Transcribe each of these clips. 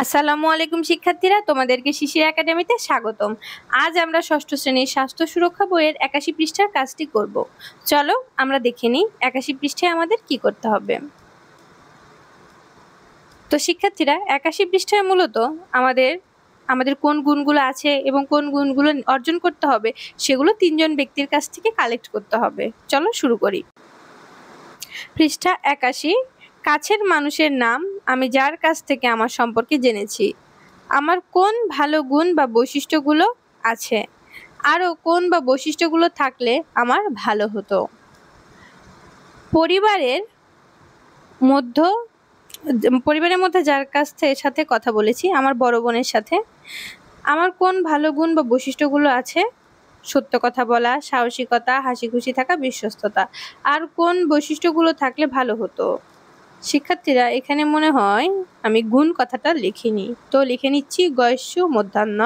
আসসালামু আলাইকুম শিক্ষার্থীরা, তোমাদেরকে শিশির একাডেমিতে স্বাগতম। আজ আমরা ষষ্ঠ শ্রেণীর স্বাস্থ্য সুরক্ষা বইয়ের 81 পৃষ্ঠার কাজটি করব। চলো আমরা দেখে নিই 81 পৃষ্ঠায় আমাদের কি করতে হবে। তো শিক্ষার্থীরা, 81 পৃষ্ঠায় মূলত আমাদের কোন গুণগুলো আছে এবং কোন গুণগুলো অর্জন করতে হবে সেগুলো 3 জন ব্যক্তির কাছ থেকে কালেক্ট করতে হবে। চলো শুরু করি। পৃষ্ঠা 81। কাছের মানুষের নাম আমি যার কাছ থেকে আমার সম্পর্কে জেনেছি। আমার কোন ভালো গুণ বা বৈশিষ্ট্যগুলো আছে, আরও কোন বা বৈশিষ্ট্যগুলো থাকলে আমার ভালো হতো। পরিবারের মধ্যে যার সাথে কথা বলেছি, আমার বড় বোনের সাথে। আমার কোন ভালো গুণ বা বৈশিষ্ট্যগুলো আছে? সত্য কথা বলা, সাহসিকতা, হাসি খুশি থাকা, বিশ্বস্ততা। আর কোন বৈশিষ্ট্যগুলো থাকলে ভালো হতো? শিক্ষার্থীরা, এখানে মনে হয় আমি গুণ কথাটা লিখিনি, তো লিখে নিচ্ছি গয়েশ্য মধ্যাহ্ন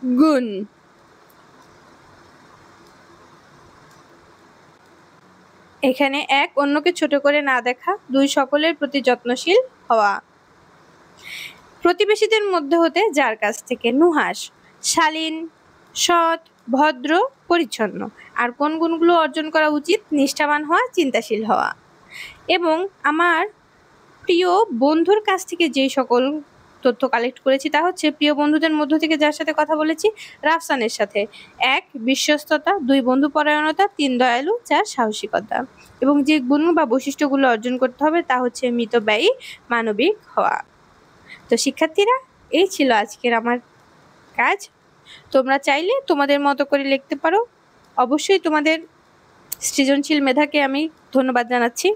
গুণ। এখানে 1 অন্যকে ছোট করে না দেখা, 2 সকলের প্রতি যত্নশীল হওয়া, প্রতিবেশীদের মধ্যে হতে যার কাছ থেকে, নুহাস, শালীন, সৎ, ভদ্র, পরিচ্ছন্ন। আর কোন গুণগুলো অর্জন করা উচিত? নিষ্ঠাবান হওয়া, চিন্তাশীল হওয়া। এবং আমার প্রিয় বন্ধুর কাছ থেকে যেই সকল তথ্য কালেক্ট করেছি তা হচ্ছে, প্রিয় বন্ধুদের মধ্য থেকে যার সাথে কথা বলেছি, রাফসানের সাথে। 1 বিশ্বস্ততা, 2 বন্ধুপরায়ণতা, 3 দয়ালু, 4 সাহসিকতা। এবং যে গুণ বা বৈশিষ্ট্যগুলো অর্জন করতে হবে তা হচ্ছে মিতব্যয়ী, মানবিক হওয়া। তো শিক্ষার্থীরা, এই ছিল আজকের আমার কাজ। তোমরা চাইলে তোমাদের মতো করে লিখতে পারো। অবশ্যই তোমাদের সৃজনশীল মেধাকে আমি ধন্যবাদ জানাচ্ছি।